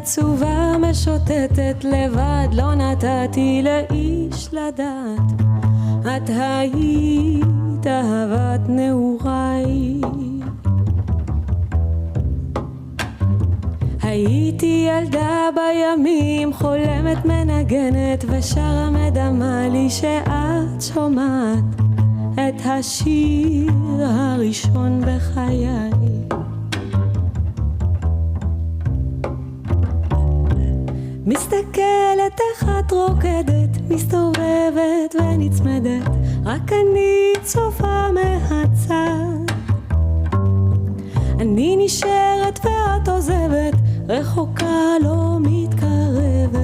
עצובה משוטטת לבד, לא נתתי לאיש לדעת. את היית אהבת נעוריי. הייתי ילדה בימים, חולמת מנגנת ושרה מדמה לי שאת שומעת את השיר הראשון בחיי. מסתכלת איך את רוקדת, מסתובבת ונצמדת, רק אני צופה מהצד. אני נשארת ואת עוזבת, רחוקה לא מתקרבת.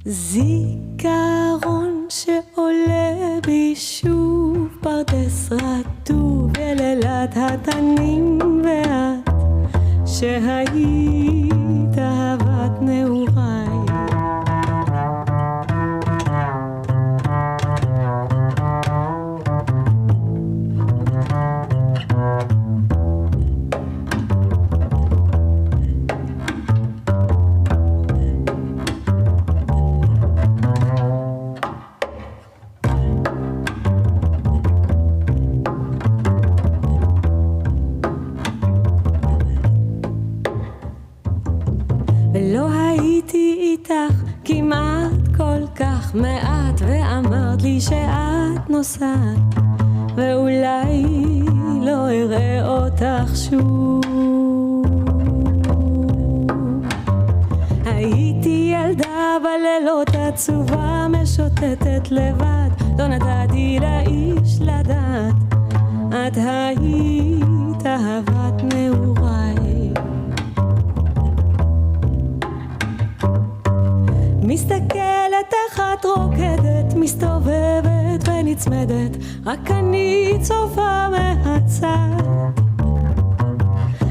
זיכרון שעולה בי שוב, פרדס רטוב בלילת התנים, ואת שהיית אהבת נעוריי. כמעט כל כך מעט, ואמרת לי שאת נוסעת ואולי לא אראה אותך שוב. הייתי ילדה בלילות עצובה משוטטת לבד, לא נתתי לאיש לדעת. את היית אהבת נעוריי. מסתכלת איך את רוקדת, מסתובבת ונצמדת, רק אני צופה מהצד.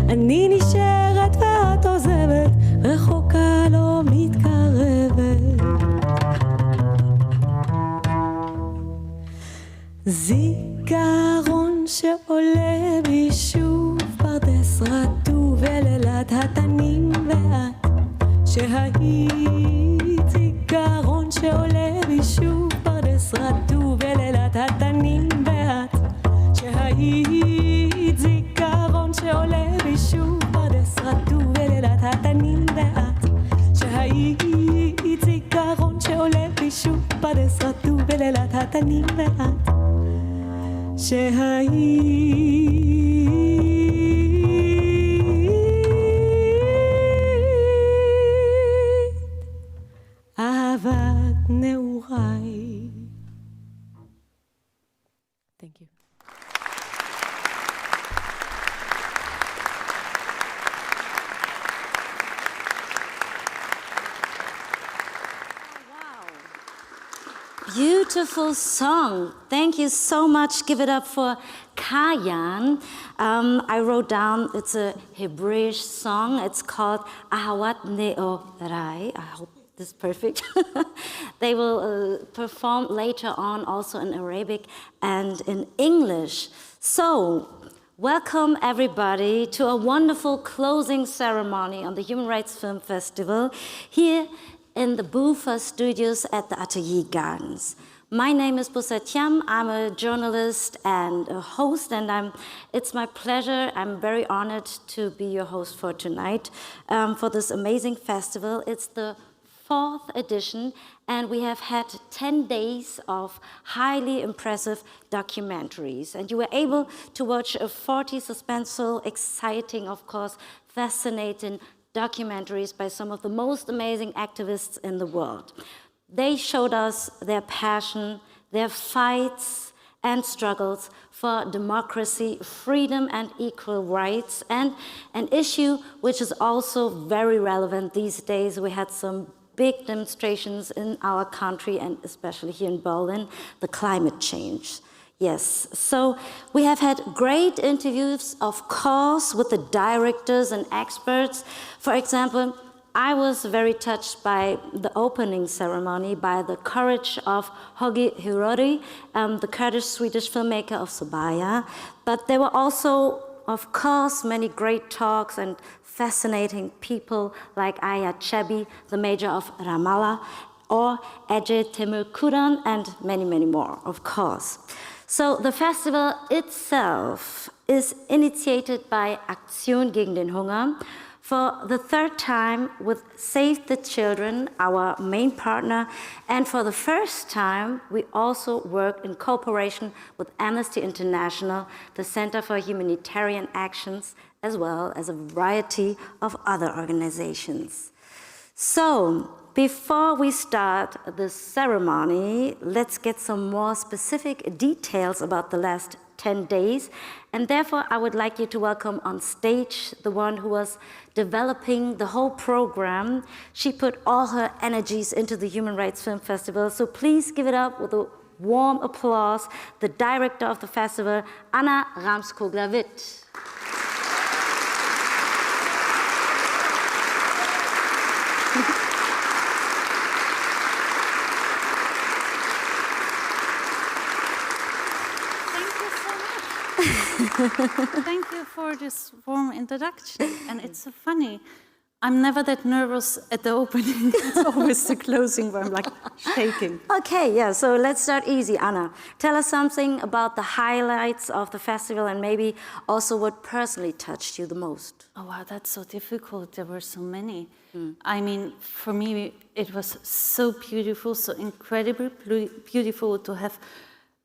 אני נשארת ואת עוזבת, רחוקה לא מתקרבת. זיכרון שעולה בי שוב, פרדס רטוב בלילת התנים, ואת שהיית זיכרון שעולה בי שוב, פרדס רטוב בלילת התנים, ואת שהיית זיכרון שעולה בי שוב, פרדס רטוב בלילת התנים, ואת שהיית זיכרון שעולה בי שוב, פרדס רטוב בלילת התנים, ואת שהיית אהבת נעוריי. Thank you. Beautiful song. Thank you so much. Give it up for Kayan. I wrote down, it's a Hebrewish song. It's called Ahavat Ne'orai. I hope this is perfect. They will perform later on also in Arabic and in English. So, welcome everybody to a wonderful closing ceremony on the Human Rights Film Festival here in the Bufa Studios at the Atelier Gardens. My name is Busatiam. I'm a journalist and a host, and it's my pleasure. I'm very honored to be your host for tonight for this amazing festival. It's the 4th edition, and we have had 10 days of highly impressive documentaries. And you were able to watch a 40 suspenseful, exciting, of course, fascinating documentaries by some of the most amazing activists in the world. They showed us their passion, their fights and struggles for democracy, freedom and equal rights, and an issue which is also very relevant these days. We had some big demonstrations in our country and especially here in Berlin, the climate change. Yes, so we have had great interviews, of course, with the directors and experts. For example, I was very touched by the opening ceremony, by the courage of Honorary, the Kurdish-Swedish filmmaker of Sobaya. But there were also of course, many great talks and fascinating people like Aya Chebi, the mayor of Ramallah, or Ece Temirkuran, and many, many more, of course. So the festival itself is initiated by Aktion gegen den Hunger for the third time with Save the Children, our main partner, and for the first time we also work in cooperation with Amnesty International, the Center for Humanitarian Actions, as well as a variety of other organizations. So, before we start the ceremony, let's get some more specific details about the last 10 days. And therefore, I would like you to welcome on stage the one who was developing the whole program. She put all her energies into the Human Rights Film Festival. So please give it up with a warm applause, the director of the festival, Anna Ramskogler-Witt. Thank you for this warm introduction. And it's so funny. I'm never that nervous at the opening. It's always the closing where I'm like shaking. Okay, yeah, so let's start easy, Anna. Tell us something about the highlights of the festival and maybe also what personally touched you the most. Oh, wow, that's so difficult. There were so many. I mean, for me, it was so beautiful, so incredibly beautiful to have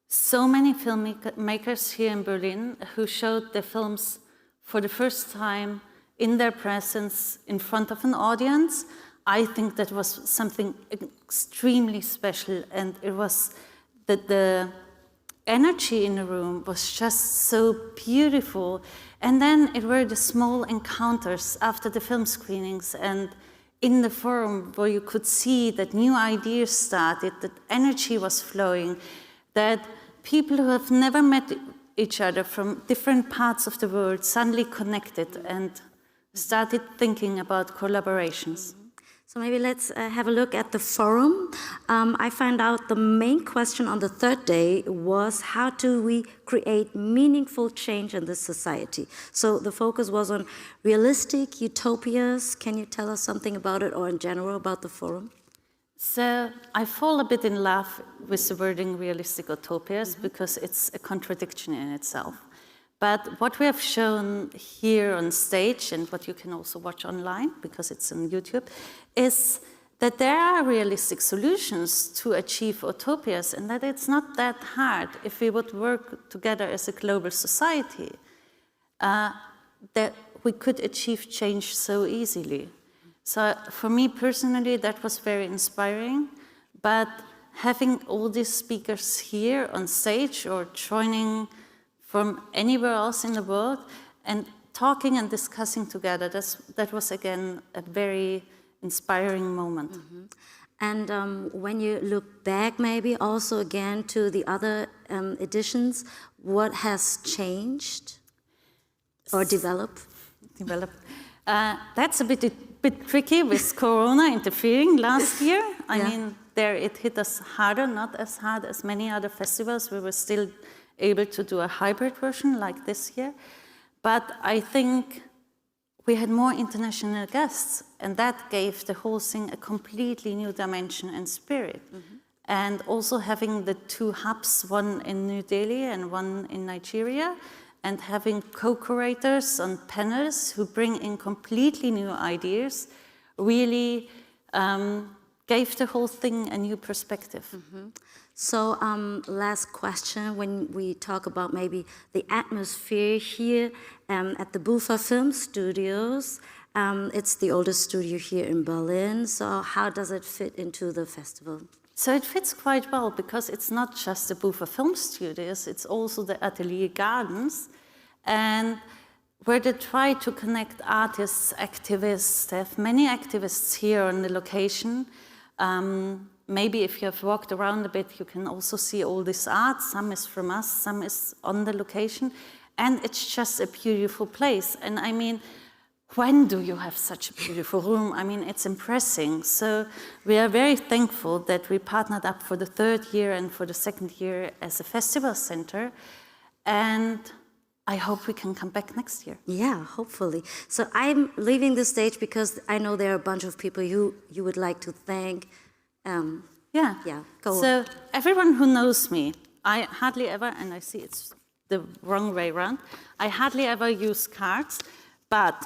so many filmmakers here in Berlin who showed their films for the first time in their presence in front of an audience. I think that was something extremely special, and it was that the energy in the room was just so beautiful. And then it were the small encounters after the film screenings and in the forum where you could see that new ideas started, that energy was flowing, that people who have never met each other from different parts of the world suddenly connected and started thinking about collaborations. So maybe let's have a look at the forum. I found out the main question on the third day was how do we create meaningful change in this society? So the focus was on realistic utopias. Can you tell us something about it or in general about the forum? So I fall a bit in love with the wording realistic utopias because it's a contradiction in itself. But what we have shown here on stage and what you can also watch online because it's on YouTube is that there are realistic solutions to achieve utopias and that it's not that hard if we would work together as a global society, that we could achieve change so easily. So for me personally, that was very inspiring, but having all these speakers here on stage or joining from anywhere else in the world and talking and discussing together, that was again a very inspiring moment. Mm-hmm. And when you look back maybe also again to the other editions, what has changed or developed? That's a bit tricky with Corona interfering last year. I mean, there it hit us harder, not as hard as many other festivals. We were still able to do a hybrid version like this year. But I think we had more international guests, and that gave the whole thing a completely new dimension and spirit. Mm-hmm. And also having the two hubs, one in New Delhi and one in Nigeria, and having co-curators on panels who bring in completely new ideas really gave the whole thing a new perspective. Mm-hmm. So last question, when we talk about maybe the atmosphere here at the Bufa Film Studios, it's the oldest studio here in Berlin, so how does it fit into the festival? So it fits quite well because it's not just the Bufa Film Studios, it's also the Atelier Gardens, and where they try to connect artists, activists. They have many activists here on the location. Maybe if you have walked around a bit, you can also see all this art. Some is from us, some is on the location, and it's just a beautiful place. And I mean, when do you have such a beautiful room? I mean, it's impressive. So we are very thankful that we partnered up for the third year and for the second year as a festival center. And I hope we can come back next year. Yeah, hopefully. So I'm leaving the stage because I know there are a bunch of people you would like to thank. Yeah. Go So on. everyone who knows me, I hardly ever, and I see it's the wrong way around, I hardly ever use cards, but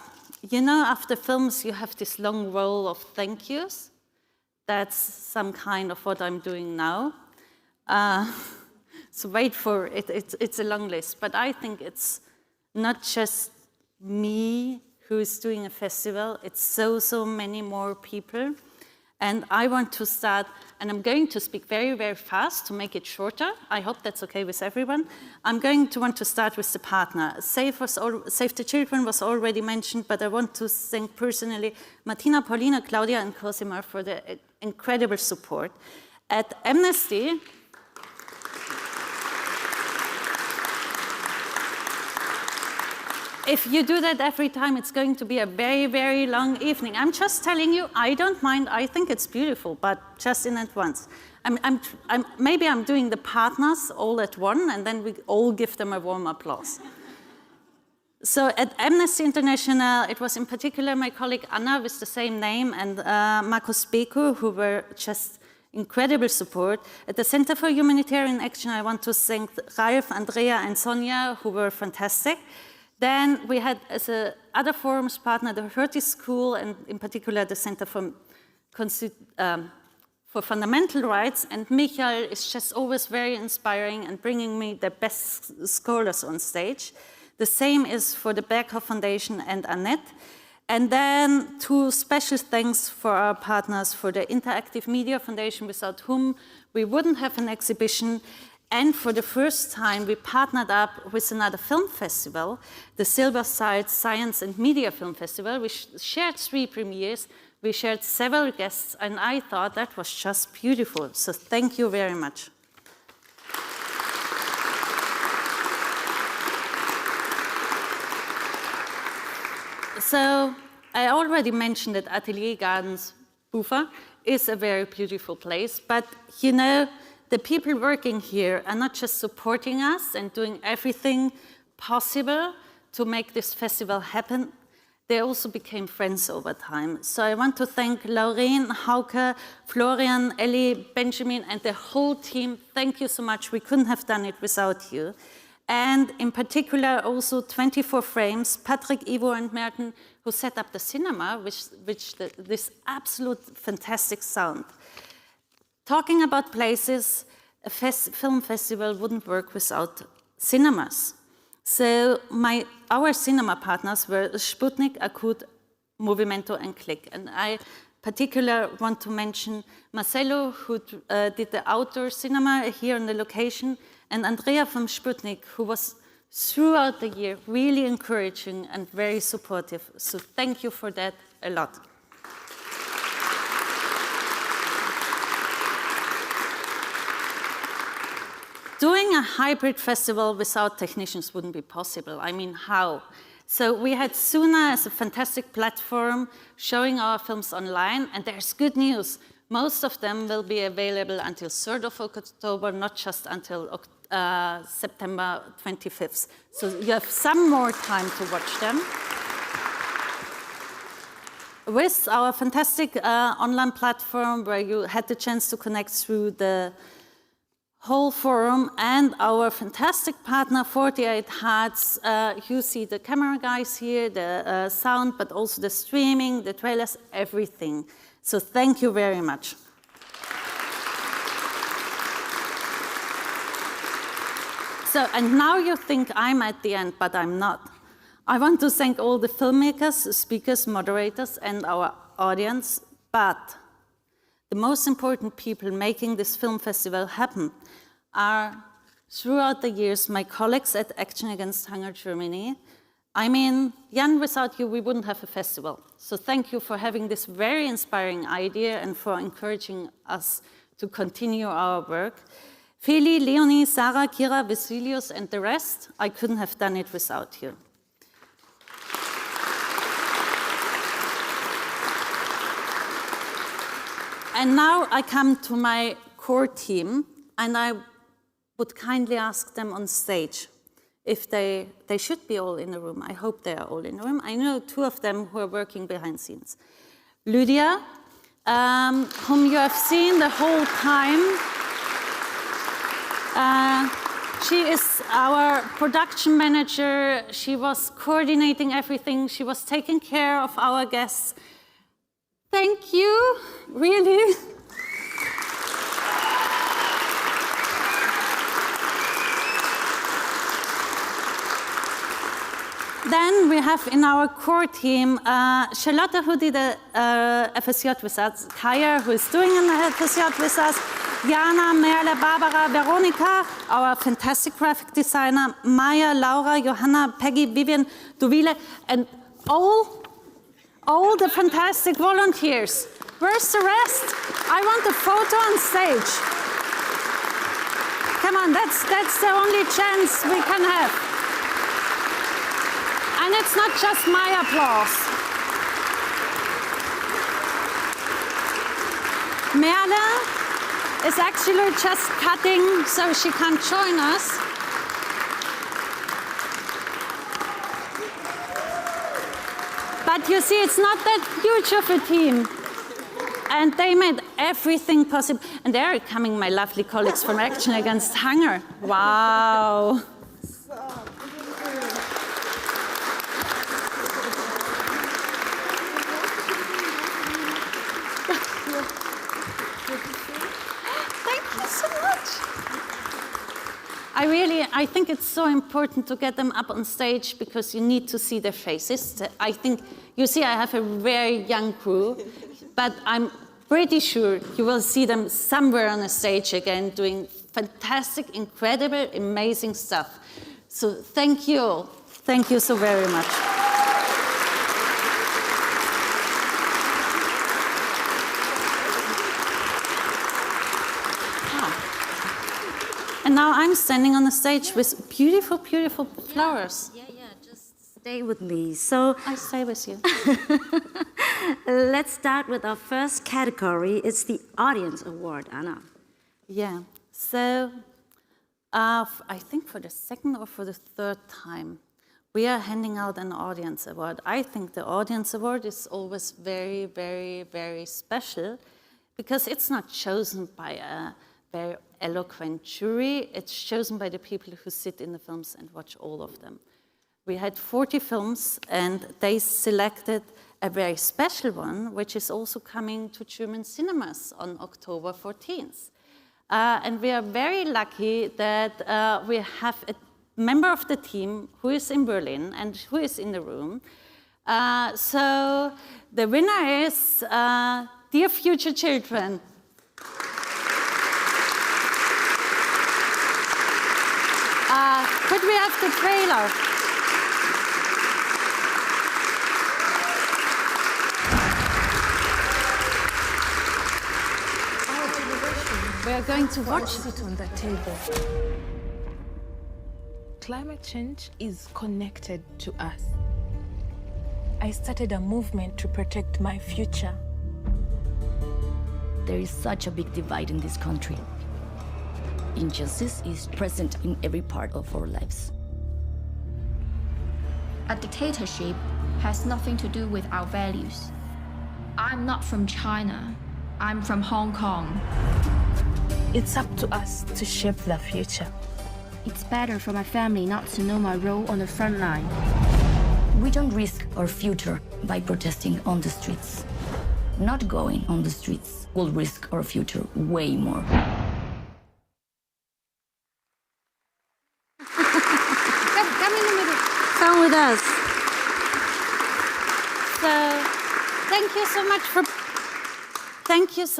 you know, after films, you have this long roll of thank yous. That's some kind of what I'm doing now. So wait for it. It's a long list, but I think it's not just me who is doing a festival. It's so many more people. And I want to start, and I'm going to speak very, very fast to make it shorter. I hope that's okay with everyone. I'm going to want to start with the partner. Save the Children was already mentioned, but I want to thank personally Martina, Paulina, Claudia, and Cosima for the incredible support. At Amnesty, if you do that every time, it's going to be a very, very long evening. I'm just telling you, I don't mind. I think it's beautiful, but just in advance. Maybe I'm doing the partners all at one, and then we all give them a warm applause. So at Amnesty International, it was in particular my colleague Anna with the same name and Markus Beko, who were just incredible support. At the Center for Humanitarian Action, I want to thank Ralf, Andrea, and Sonia, who were fantastic. Then we had, as other forums partner, the Hertie School, and in particular the Center for Fundamental Rights. And Michael is just always very inspiring and bringing me the best scholars on stage. The same is for the Berghoff Foundation and Annette. And then two special thanks for our partners for the Interactive Media Foundation, without whom we wouldn't have an exhibition. And for the first time, we partnered up with another film festival, the Silverside Science and Media Film Festival. We shared 3 premieres, we shared several guests, and I thought that was just beautiful. So thank you very much. So I already mentioned that Atelier Gardens Bufa is a very beautiful place, but you know, the people working here are not just supporting us and doing everything possible to make this festival happen, they also became friends over time. So I want to thank Laureen, Hauke, Florian, Ellie, Benjamin, and the whole team. Thank you so much. We couldn't have done it without you. And in particular, also 24 Frames, Patrick, Ivo, and Merton, who set up the cinema, this absolute fantastic sound. Talking about places, a film festival wouldn't work without cinemas. So our cinema partners were Sputnik, Akut, Movimento, and Click. And I particularly want to mention Marcelo, who did the outdoor cinema here on the location, and Andrea from Sputnik, who was throughout the year really encouraging and very supportive. So thank you for that a lot. Doing a hybrid festival without technicians wouldn't be possible. I mean, how? So we had Suna as a fantastic platform showing our films online, and there's good news. Most of them will be available until 3rd of October, not just until September 25th. So you have some more time to watch them. With our fantastic online platform where you had the chance to connect through the whole forum, and our fantastic partner 48 Hertz. You see the camera guys here, the sound, but also the streaming, the trailers, everything. So thank you very much. So, and now you think I'm at the end, but I'm not. I want to thank all the filmmakers, speakers, moderators, and our audience, but the most important people making this film festival happen are, throughout the years, my colleagues at Action Against Hunger Germany. I mean, Jan, without you, we wouldn't have a festival. So thank you for having this very inspiring idea and for encouraging us to continue our work. Feli, Leonie, Sarah, Kira, Vasilius, and the rest, I couldn't have done it without you. And now I come to my core team, and I would kindly ask them on stage if they should be all in the room. I hope they are all in the room. I know 2 of them who are working behind scenes. Lydia, whom you have seen the whole time. She is our production manager. She was coordinating everything. She was taking care of our guests. Thank you, really. Then we have in our core team Charlotte, who did a FSJ with us, Kaya, who is doing an FSJ with us, Jana, Merle, Barbara, Veronica, our fantastic graphic designer, Maya, Laura, Johanna, Peggy, Vivian, Duvile, and all the fantastic volunteers. Where's the rest? I want a photo on stage. Come on, that's the only chance we can have. And it's not just my applause. Merle is actually just cutting, so she can't join us. But you see, it's not that huge of a team. And they made everything possible. And there are coming my lovely colleagues from Action Against Hunger. Wow. I think it's so important to get them up on stage because you need to see their faces. I think, you see, I have a very young crew, but I'm pretty sure you will see them somewhere on a stage again doing fantastic, incredible, amazing stuff. So thank you all. Thank you so very much. And now I'm standing on the stage with beautiful, beautiful flowers. Yeah, just stay with me. So I stay with you. Let's start with our first category. It's the Audience Award, Anna. Yeah, so I think for the second or for the third time, we are handing out an Audience Award. I think the Audience Award is always very, very, very special because it's not chosen by a very eloquent jury. It's chosen by the people who sit in the films and watch all of them. We had 40 films and they selected a very special one, which is also coming to German cinemas on October 14th. And we are very lucky that we have a member of the team who is in Berlin and who is in the room. So the winner is Dear Future Children. Could we have the trailer? We are going to watch it on the table. Climate change is connected to us. I started a movement to protect my future. There is such a big divide in this country. Injustice is present in every part of our lives. A dictatorship has nothing to do with our values. I'm not from China. I'm from Hong Kong. It's up to us to shape the future. It's better for my family not to know my role on the front line. We don't risk our future by protesting on the streets. Not going on the streets will risk our future way more. Come with us. So, thank you so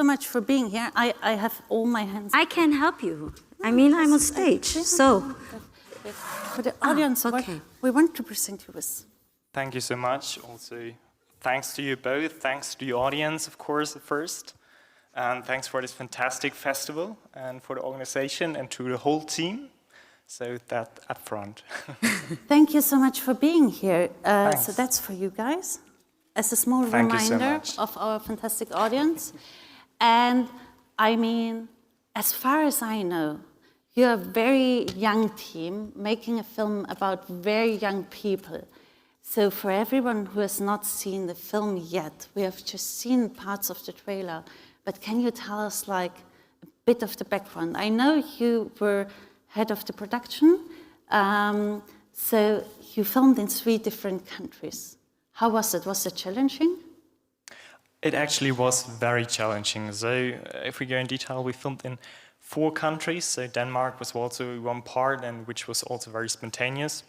much for being here. I have all my hands. I can help you. I mean, I'm on stage, so. For the audience, okay. We want to present you with. Thank you so much. Also, thanks to you both. Thanks to the audience, of course, first. And thanks for this fantastic festival and for the organization and to the whole team. So that up front. Thank you so much for being here. Thanks. So that's for you guys, as a small Thank you so reminder much. of our fantastic audience. And I mean, as far as I know, you're a very young team making a film about very young people. So for everyone who has not seen the film yet, we have just seen parts of the trailer, but can you tell us like a bit of the background? I know you were head of the production, so you filmed in 3 different countries. How was it? Was it challenging? It actually was very challenging. So if we go in detail, we filmed in 4 countries. So Denmark was also one part, and which was also very spontaneous.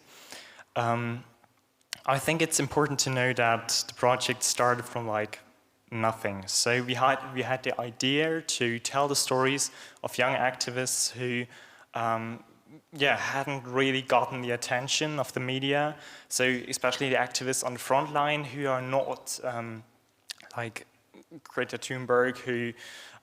I think it's important to know that the project started from like nothing. So we had the idea to tell the stories of young activists who hadn't really gotten the attention of the media. So especially the activists on the front line who are not like Greta Thunberg, who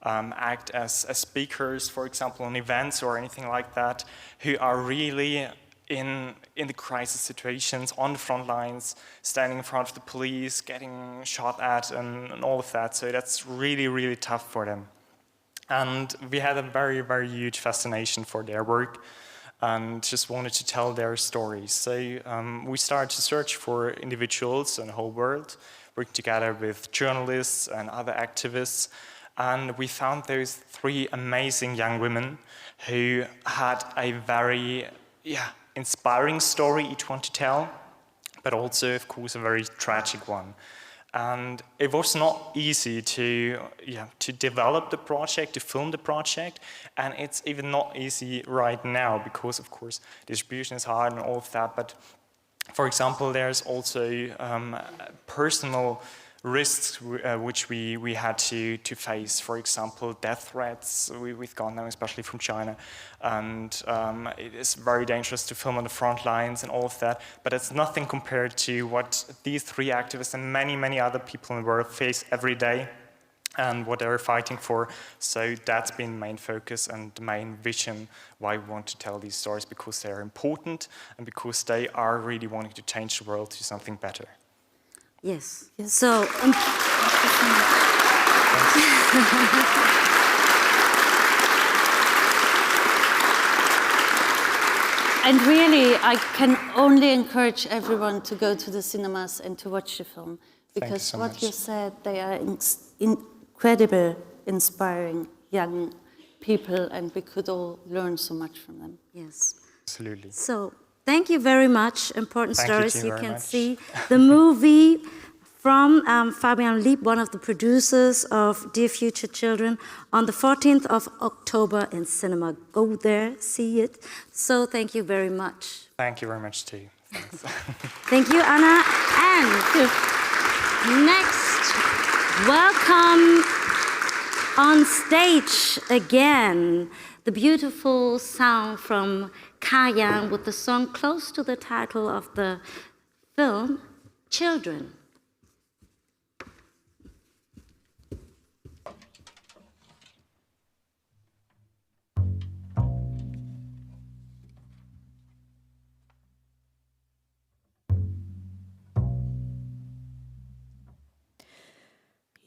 act as speakers, for example, on events or anything like that, who are really in the crisis situations, on the front lines, standing in front of the police, getting shot at and all of that. So that's really, really tough for them. And we had a very, very huge fascination for their work and just wanted to tell their stories. So we started to search for individuals in the whole world, working together with journalists and other activists. And we found those 3 amazing young women who had a very inspiring story, each one to tell, but also, of course, a very tragic one. And it was not easy to develop the project, to film the project, and it's even not easy right now because, of course, distribution is hard and all of that. But, for example, there's also personal risks which we had to face. For example, death threats we've got now, especially from China, and it is very dangerous to film on the front lines and all of that, but it's nothing compared to what these 3 activists and many, many other people in the world face every day and what they're fighting for. So that's been the main focus and the main vision why we want to tell these stories, because they are important and because they are really wanting to change the world to something better. Yes. So, and really, I can only encourage everyone to go to the cinemas and to watch the film, because so what much. you said, they are incredible, inspiring young people, and we could all learn so much from them. yes. Absolutely. So, thank you very much. Important Thank stories. you You very can much. see the movie from Fabian Lieb, one of the producers of Dear Future Children, on the 14th of October in cinema. Go there, see it. So thank you very much. Thank you very much too. Thanks. Thank you, Anna. And next, welcome on stage again, the beautiful sound from Kayan with the song close to the title of the film, Children.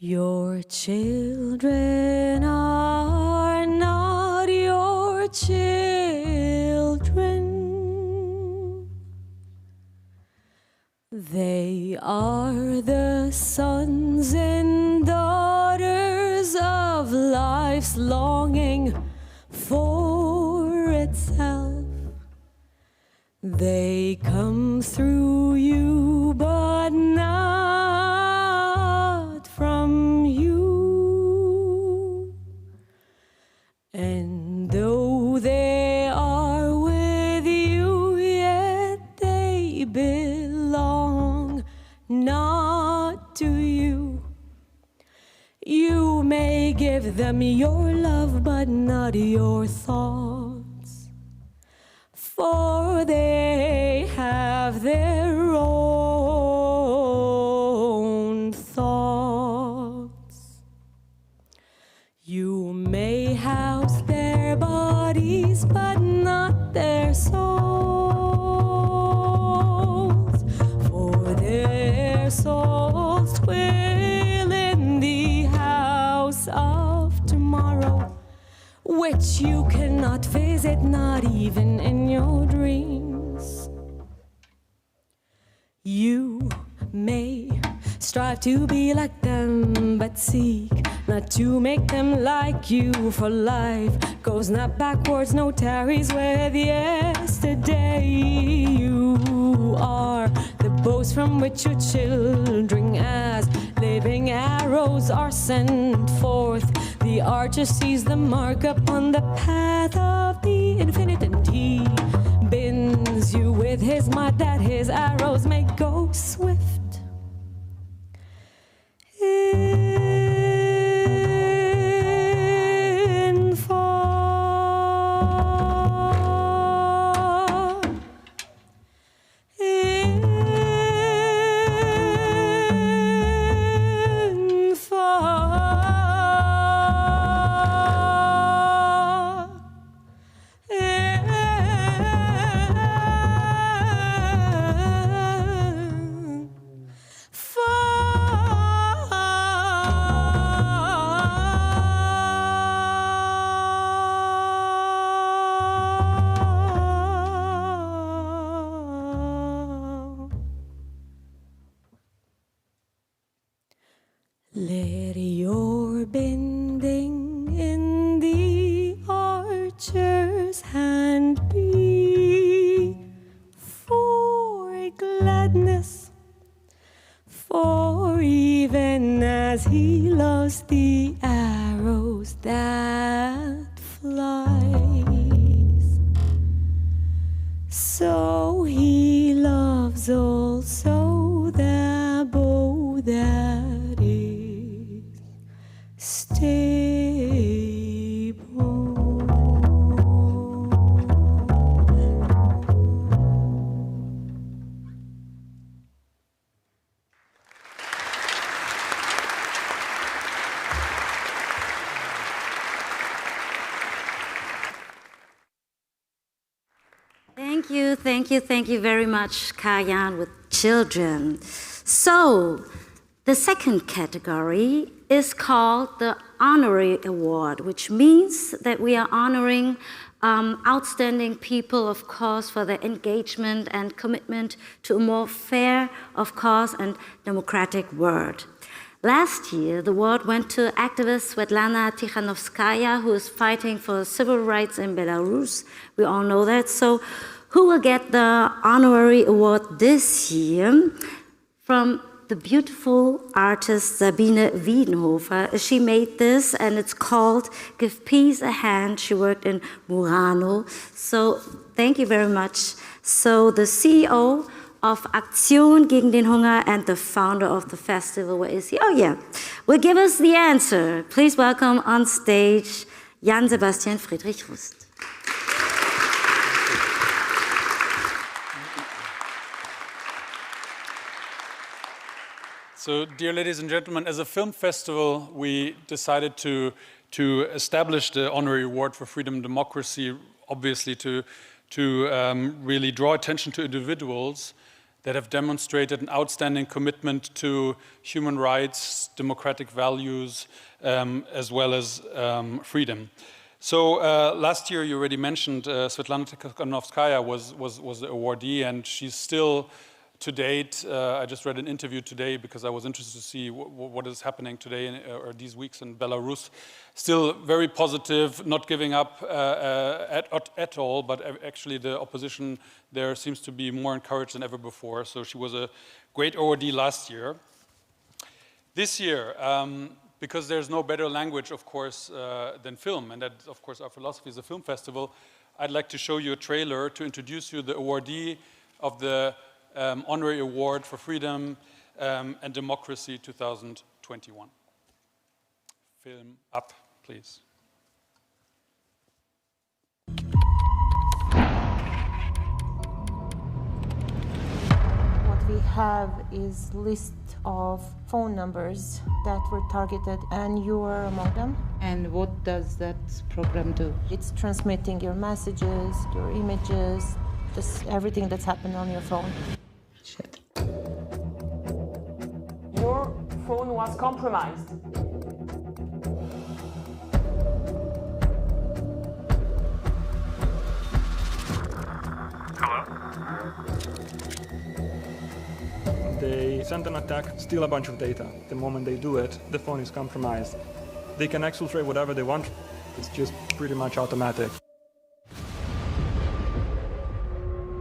Your children are not your children. They are the sons and daughters of life's longing for itself. They come through you, but not from you. And though they are with you, yet they belong not to you. You may give them your love, but not your thoughts, for they have their own thoughts. You may house their bodies, but not their souls, for their souls dwell in the house of tomorrow, which you cannot visit. is it not even in your dreams? You may strive to be like them, but seek not to make them like you. For life goes not backwards, no tarries with yesterday. You are the bows from which your children, as living arrows, are sent forth. The archer sees the mark upon the path of the infinite, and he bends you with his might that his arrows may go swift. In far, in far, in let your bending in the archer's hand be for gladness, for even as he loves the arrows that flies, so he loves also the bow that is stable. Thank you very much, Kayan, with children. So, the second category is called the Honorary Award, which means that we are honoring outstanding people, of course, for their engagement and commitment to a more fair, of course, and democratic world. Last year, the award went to activist Svetlana Tikhanovskaya, who is fighting for civil rights in Belarus. We all know that. So, who will get the Honorary Award this year? From the beautiful artist Sabine Wiedenhofer. She made this, and it's called Give Peace a Hand. She worked in Murano. So thank you very much. So the CEO of Aktion gegen den Hunger and the founder of the festival, where is he? Oh yeah, will give us the answer. Please welcome on stage Jan Sebastian Friedrich Rust. So, dear ladies and gentlemen, as a film festival, we decided to establish the Honorary Award for Freedom and Democracy, obviously to really draw attention to individuals that have demonstrated an outstanding commitment to human rights, democratic values, as well as freedom. So last year, you already mentioned Svetlana Tikhanovskaya was the awardee, and she's still, to date, I just read an interview today because I was interested to see what is happening today or these weeks in Belarus. Still very positive, not giving up at all, but actually the opposition there seems to be more encouraged than ever before. So she was a great awardee last year. This year, because there's no better language, of course, than film, and that, of course, our philosophy is a film festival, I'd like to show you a trailer to introduce you the awardee of the Honorary Award for Freedom and Democracy 2021. Film up, please. What we have is list of phone numbers that were targeted, and you are among them. And what does that program do? It's transmitting your messages, your images, just everything that's happened on your phone. Shit. Your phone was compromised. send an attack, steal a bunch of data. The moment they do it, the phone is compromised. They can exfiltrate whatever they want. It's just pretty much automatic.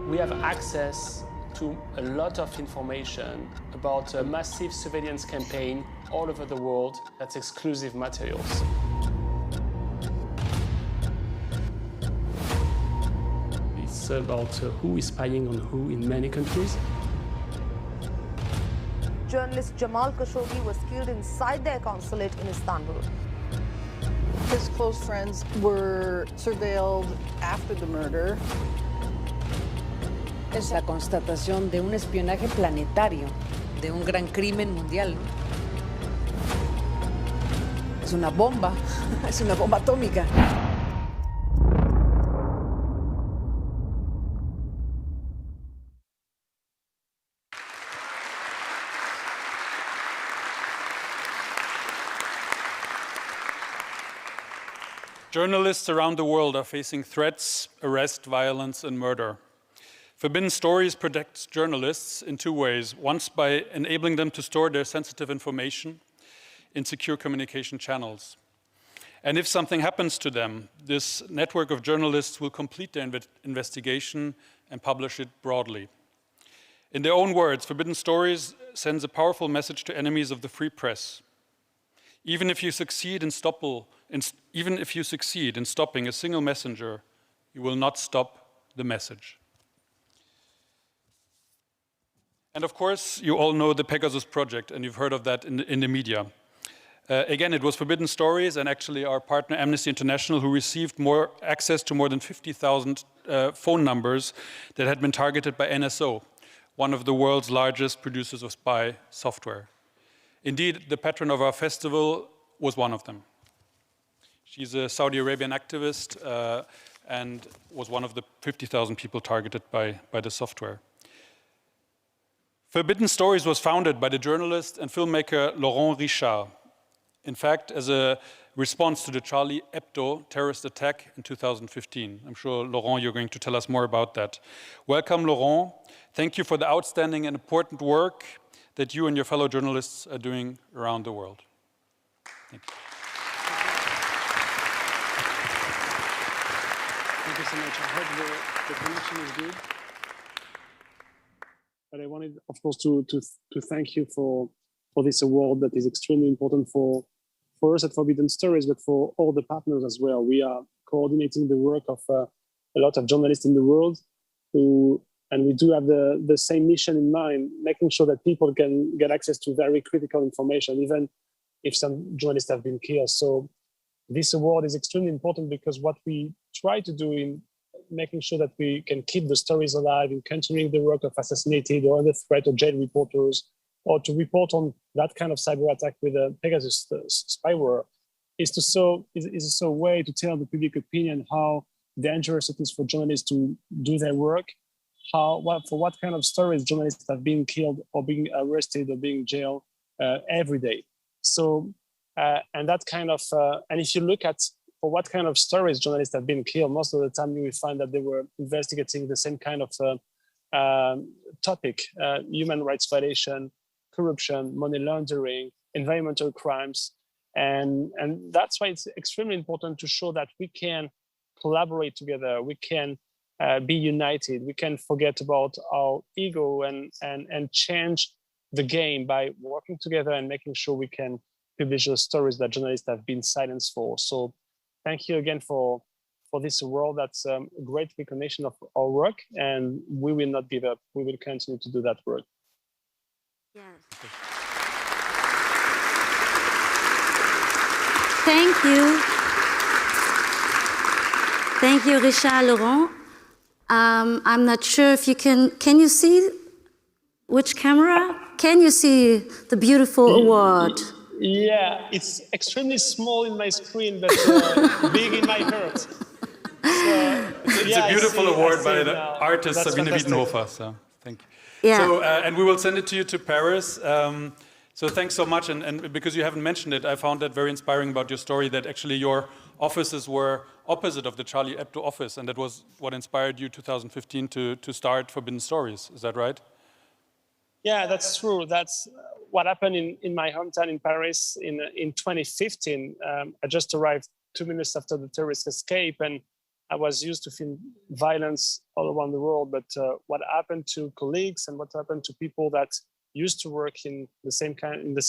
We have access to a lot of information about a massive surveillance campaign all over the world. That's exclusive materials. It's about who is spying on who in many countries. Journalist Jamal Khashoggi was killed inside their consulate in Istanbul. His close friends were surveilled after the murder. Es la constatación de un espionaje planetario, de un gran crimen mundial. Es una bomba atómica. Journalists around the world are facing threats, arrest, violence, and murder. Forbidden Stories protects journalists in two ways. Once by enabling them to store their sensitive information in secure communication channels. And if something happens to them, this network of journalists will complete their investigation and publish it broadly. In their own words, Forbidden Stories sends a powerful message to enemies of the free press. Even if you succeed in stopping a single messenger, you will not stop the message. And of course, you all know the Pegasus project, and you've heard of that in the media. Again, it was Forbidden Stories and actually our partner Amnesty International who received more access to more than 50,000 phone numbers that had been targeted by NSO, one of the world's largest producers of spy software. Indeed, the patron of our festival was one of them. She's a Saudi Arabian activist and was one of the 50,000 people targeted by the software. Forbidden Stories was founded by the journalist and filmmaker Laurent Richard, in fact, as a response to the Charlie Hebdo terrorist attack in 2015. I'm sure, Laurent, you're going to tell us more about that. Welcome, Laurent. Thank you for the outstanding and important work that you and your fellow journalists are doing around the world. Thank you. Thank you so much. I hope the connection is good. But I wanted, of course, to thank you for this award that is extremely important for us at Forbidden Stories, but for all the partners as well. We are coordinating the work of a lot of journalists in the world and we do have the same mission in mind, making sure that people can get access to very critical information, even if some journalists have been killed. So this award is extremely important because what we try to do in making sure that we can keep the stories alive in countering the work of assassinated or other threat or jail reporters, or to report on that kind of cyber attack with a Pegasus spyware, is a way to tell the public opinion how dangerous it is for journalists to do their work, for what kind of stories journalists have been killed or being arrested or being jailed every day. So, and that kind of, and if you look at for what kind of stories journalists have been killed, most of the time you will find that they were investigating the same kind of topic, human rights violation, corruption, money laundering, environmental crimes. And that's why it's extremely important to show that we can collaborate together, we can be united, we can forget about our ego and change the game by working together and making sure we can publish the stories that journalists have been silenced for. So thank you again for this award. That's a great recognition of our work, and we will not give up. We will continue to do that work. Yes. Thank you. Thank you, Richard, Laurent. I'm not sure if you can you see which camera? Can you see the beautiful award? Yeah, it's extremely small in my screen, but big in my heart. So, it's a beautiful award by the artist Sabine Wiedenhofer. So thank you. Yeah. So, and we will send it to you to Paris. So thanks so much. And because you haven't mentioned it, I found that very inspiring about your story, that actually your offices were opposite of the Charlie Hebdo office. And that was what inspired you 2015 to start Forbidden Stories. Is that right? Yeah, that's true. That's what happened in my hometown in Paris in 2015. I just arrived 2 minutes after the terrorist escape, and I was used to film violence all around the world. But what happened to colleagues and what happened to people that used to work in the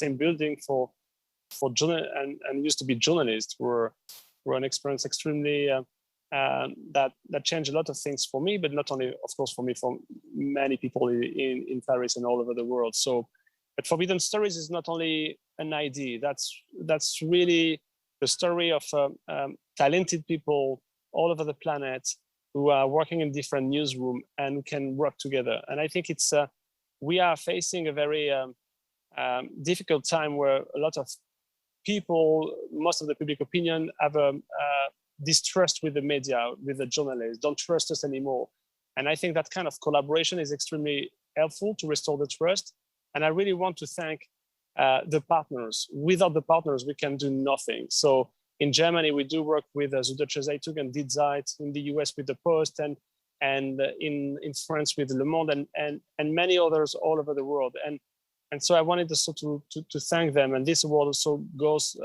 same building for and used to be journalists were an experience extremely that changed a lot of things for me, but not only, of course, for me, for many people in Paris and all over the world. So, but Forbidden Stories is not only an idea. That's really the story of talented people all over the planet who are working in different newsrooms and can work together. And I think it's we are facing a very difficult time where a lot of people, most of the public opinion, have a distrust with the media, with the journalists, don't trust us anymore. And I think that kind of collaboration is extremely helpful to restore the trust. And I really want to thank the partners. Without the partners, we can do nothing. So in Germany, we do work with Süddeutsche Zeitung and Die Zeit, in the US with the Post, and in France with Le Monde, and many others all over the world. And so I wanted also to thank them. And this award also goes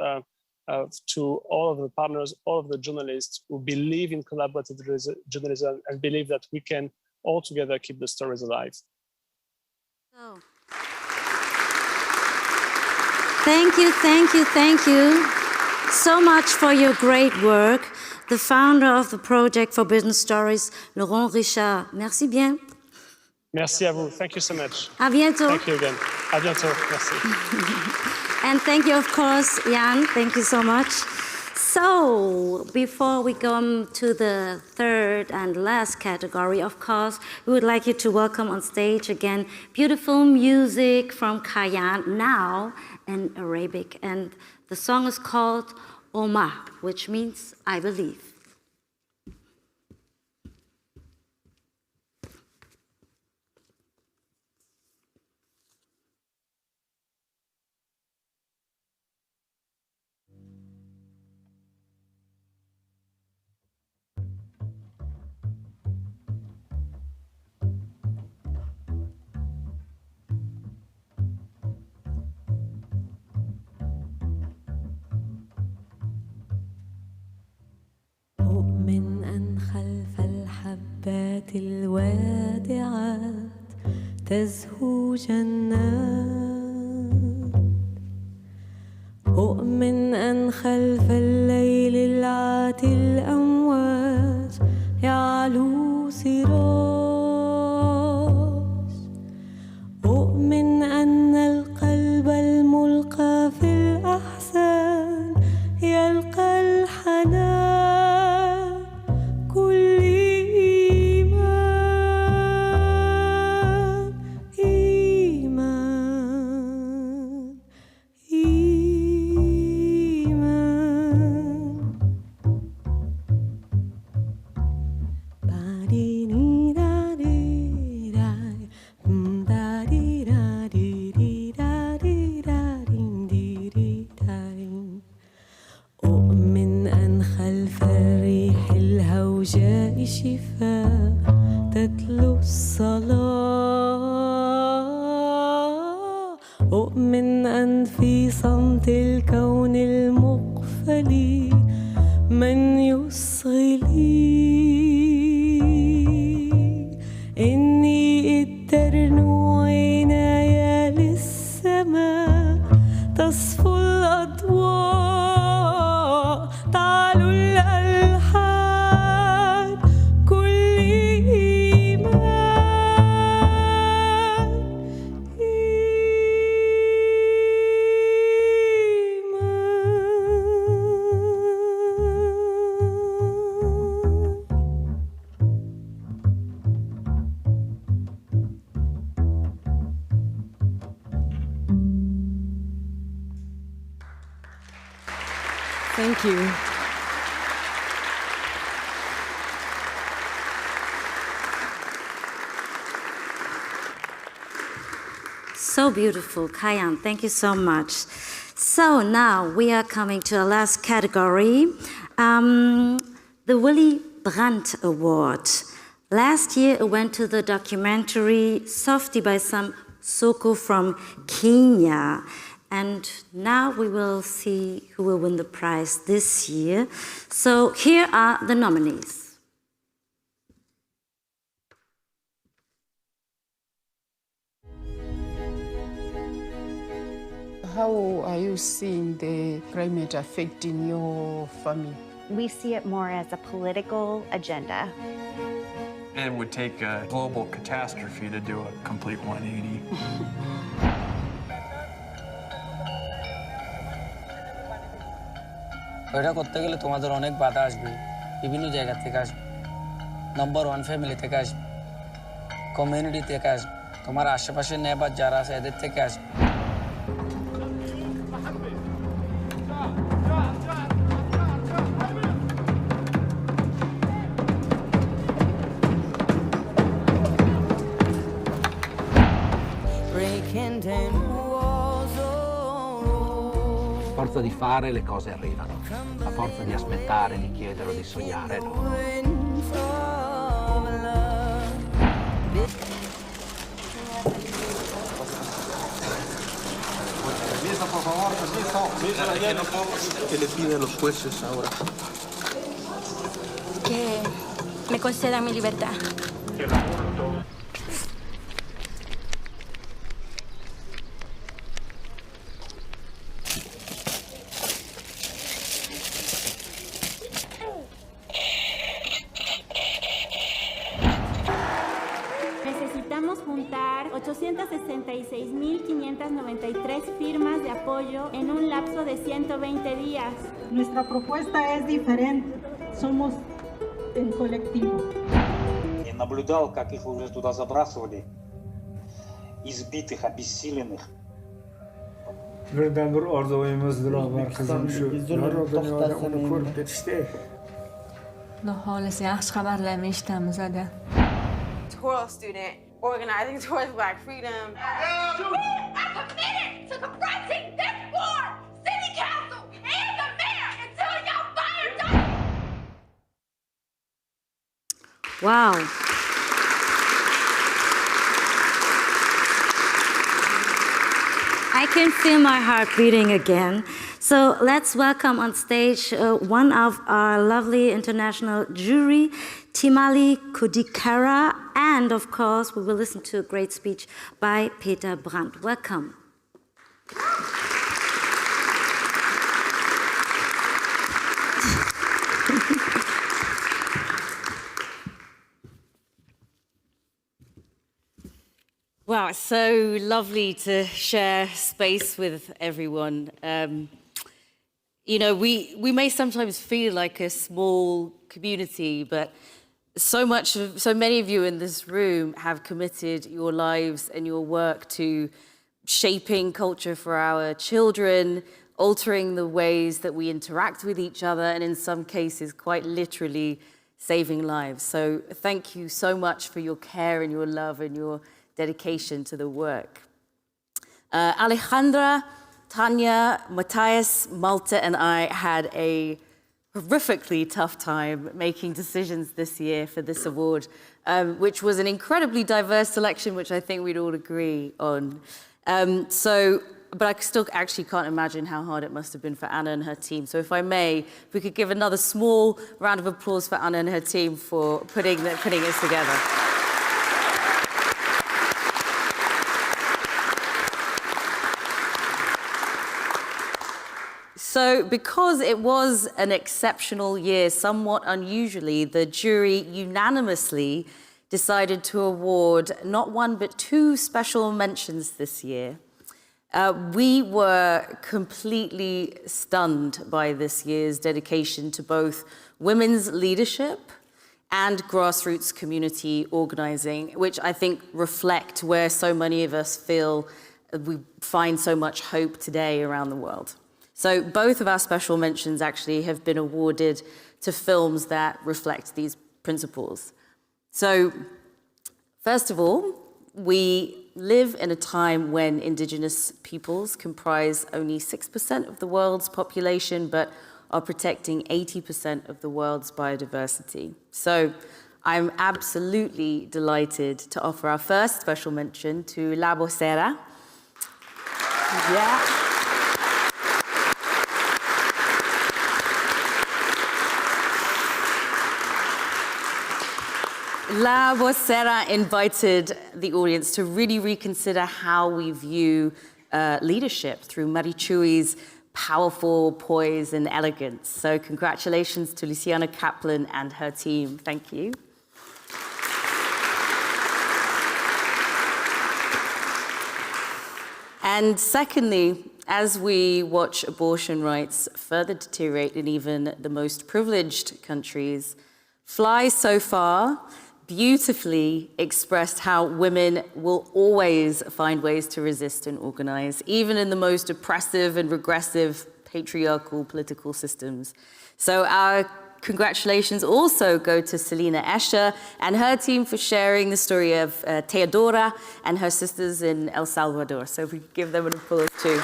to all of the partners, all of the journalists who believe in collaborative journalism and believe that we can all together keep the stories alive. Oh. Thank you so much for your great work. The founder of the project Forbidden Stories, Laurent Richard. Merci bien. Merci à vous. Thank you so much. À bientôt. Thank you again. À bientôt. Merci. And thank you, of course, Jan. Thank you so much. So, before we come to the third and last category, of course, we would like you to welcome on stage again beautiful music from Kayan, now in Arabic. And the song is called Oma, which means I believe. أؤمن أن خلف الحبات الوادعات تزهو جنات أؤمن أن خلف الليل العاتي الأمواج يعلو سراج أؤمن أن القلب الملقى في الأحزان يلقى الحنان شفاء تتلو الصلاة أؤمن أن في صمت الكون المقفل من يصغي لي إني اترنو عنايا للسماء تصفو الأضواء تعلو الألحان Thank you. So beautiful, Kayan. Thank you so much. So now we are coming to the last category, the Willy Brandt Award. Last year it went to the documentary Softie by some Soko from Kenya. And now we will see who will win the prize this year. So here are the nominees. How are you seeing the climate affecting your family? We see it more as a political agenda. It would take a global catastrophe to do a complete 180. এটা করতে গেলে তোমাদের অনেক বাধা আসবে বিভিন্ন জায়গা থেকে আসবে নাম্বার 1 ফ্যামিলি থেকে আসবে কমিউনিটি থেকে আসবে তোমার আশেপাশে নেবার যারা আছে এদের থেকে আসবে La forza di fare le cose arrivano, la forza di aspettare, di chiedere o di sognare no. Por favor, ¿qué le piden los jueces ahora? Que me concedan mi libertad. Necesitamos juntar 866.593 firmas de apoyo en un lapso de 120 días. Nuestra propuesta es diferente. Somos en colectivo. Я наблюдал, как их уже туда забрасывали, избитых, обессиленных. Birden bir orzuyumuzdur var qizim shu. Har dunyoda uni ko'rib ketishdi. Xudo xohlasa yaxshi xabarlarni eshitamiz ada. Twirl student organizing towards Black freedom. We are committed to confronting this war, city council, and the mayor until y'all fire us. Wow. I can feel my heart beating again. So let's welcome on stage one of our lovely international jury, Thimali, Kodikara, and of course we will listen to a great speech by Brandt. Welcome. Wow, it's so lovely to share space with everyone. You know, we may sometimes feel like a small community, but so many of you in this room have committed your lives and your work to shaping culture for our children, altering the ways that we interact with each other, and in some cases, quite literally saving lives. So thank you so much for your care and your love and your dedication to the work. Alejandra, Tanya, Matthijs, Malte, and I had a horrifically tough time making decisions this year for this award, which was an incredibly diverse selection, which I think we'd all agree on. But I still actually can't imagine how hard it must have been for Anna and her team. So if I may, if we could give another small round of applause for Anna and her team for putting this together. So because it was an exceptional year, somewhat unusually, the jury unanimously decided to award not one but two special mentions this year. We were completely stunned by this year's dedication to both women's leadership and grassroots community organizing, which I think reflect where so many of us feel we find so much hope today around the world. So both of our special mentions actually have been awarded to films that reflect these principles. So first of all, we live in a time when indigenous peoples comprise only 6% of the world's population, but are protecting 80% of the world's biodiversity. So I'm absolutely delighted to offer our first special mention to La Vocera. Yeah. La Vocera invited the audience to really reconsider how we view leadership through Marichui's powerful poise and elegance. So congratulations to Luciana Kaplan and her team. Thank you. And secondly, as we watch abortion rights further deteriorate in even the most privileged countries, Fly So Far beautifully expressed how women will always find ways to resist and organize, even in the most oppressive and regressive patriarchal political systems. So our congratulations also go to Selina Escher and her team for sharing the story of Teodora and her sisters in El Salvador. So if we could give them an applause too.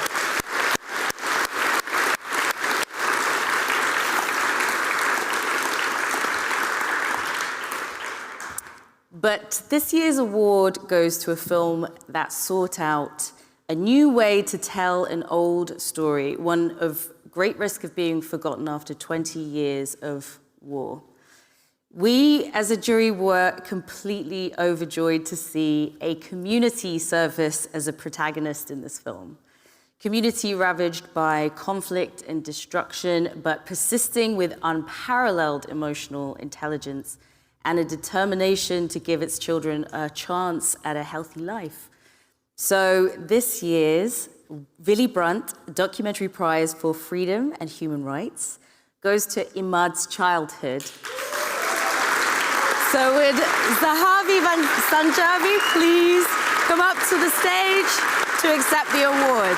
But this year's award goes to a film that sought out a new way to tell an old story, one of great risk of being forgotten after 20 years of war. We, as a jury, were completely overjoyed to see a community service as a protagonist in this film. Community ravaged by conflict and destruction, but persisting with unparalleled emotional intelligence and a determination to give its children a chance at a healthy life. So this year's Willy Brandt Documentary Prize for Freedom and Human Rights goes to Imad's childhood. So would Zahavi Van Sanjavi please come up to the stage to accept the award?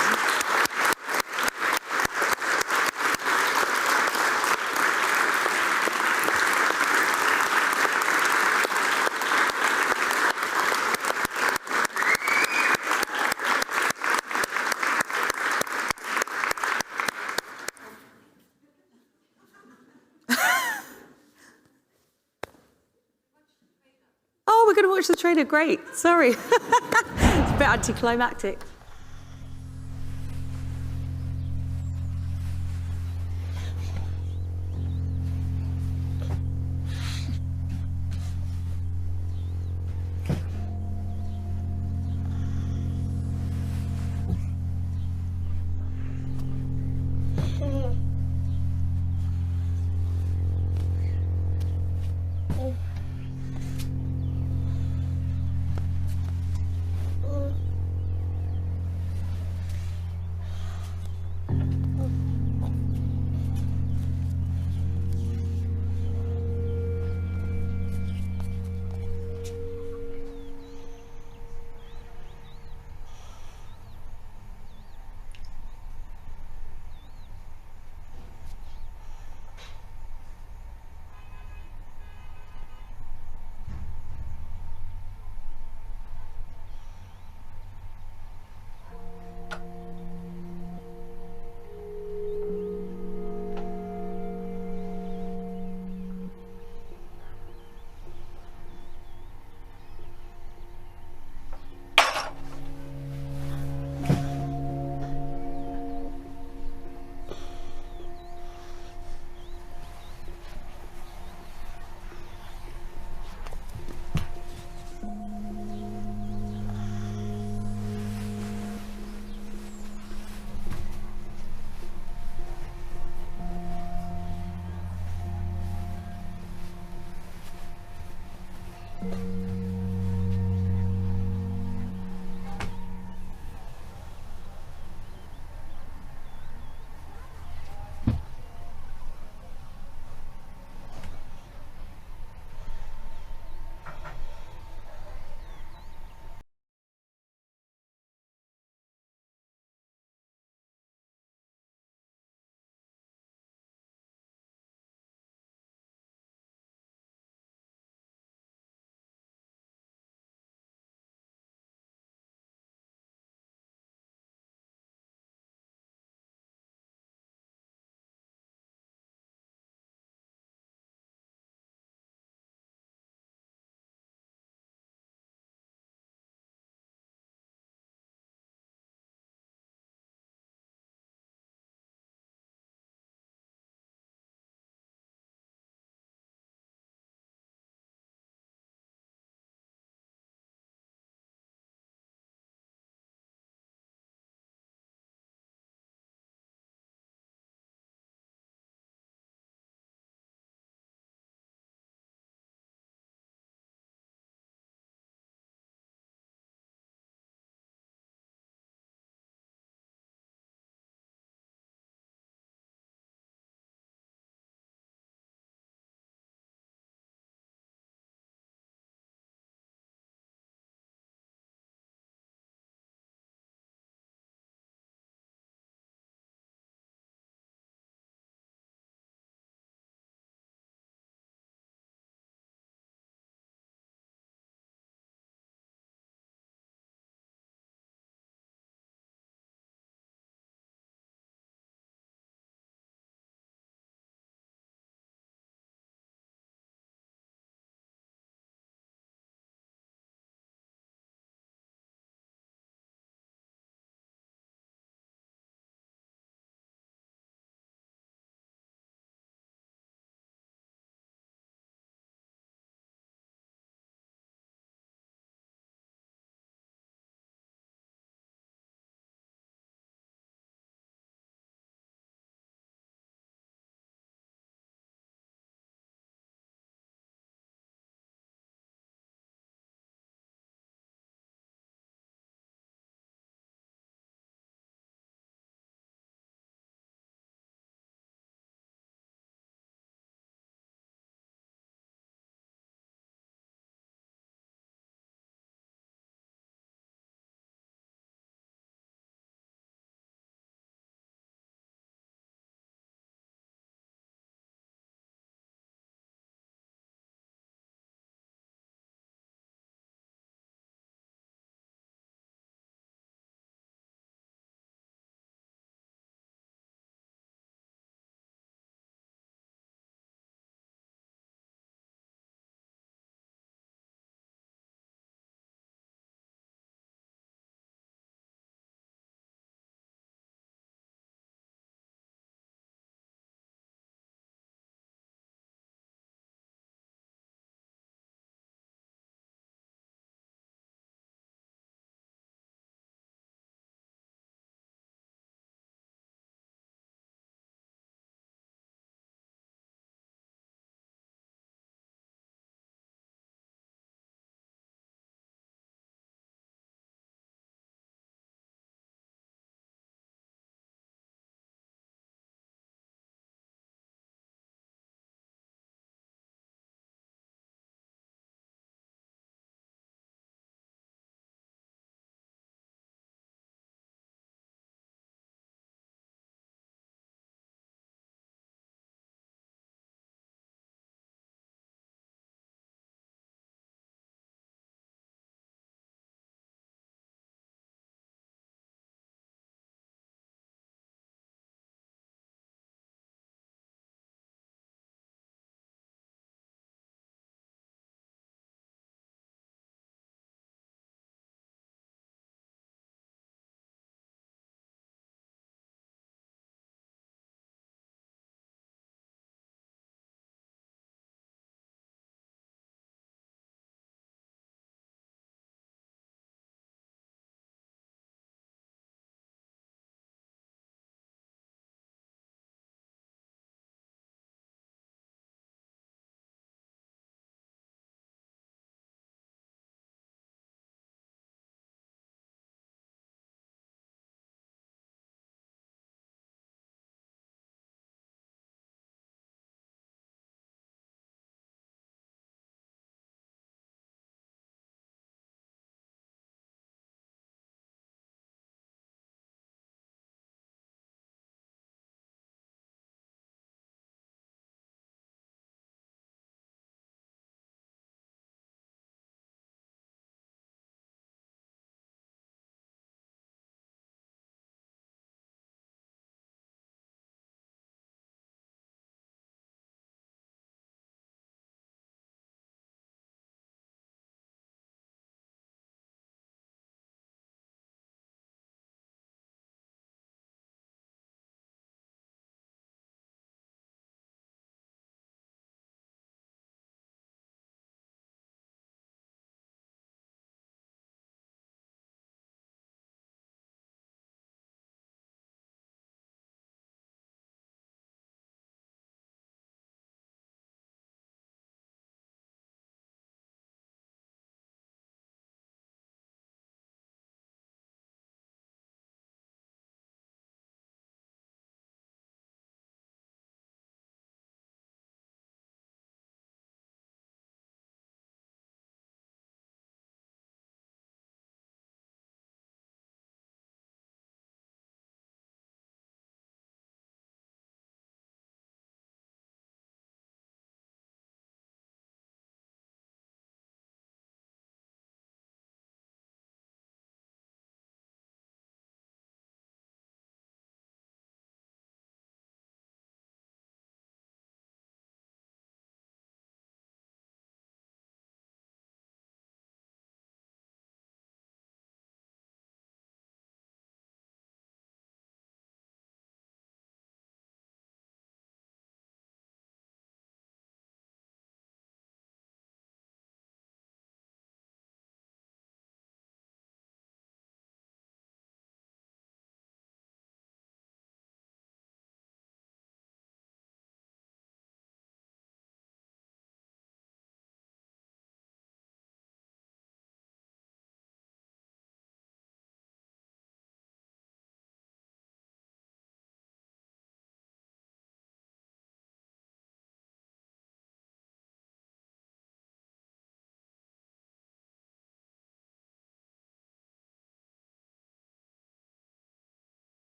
Oh, we're going to watch the trailer. Great. Sorry. It's a bit anticlimactic.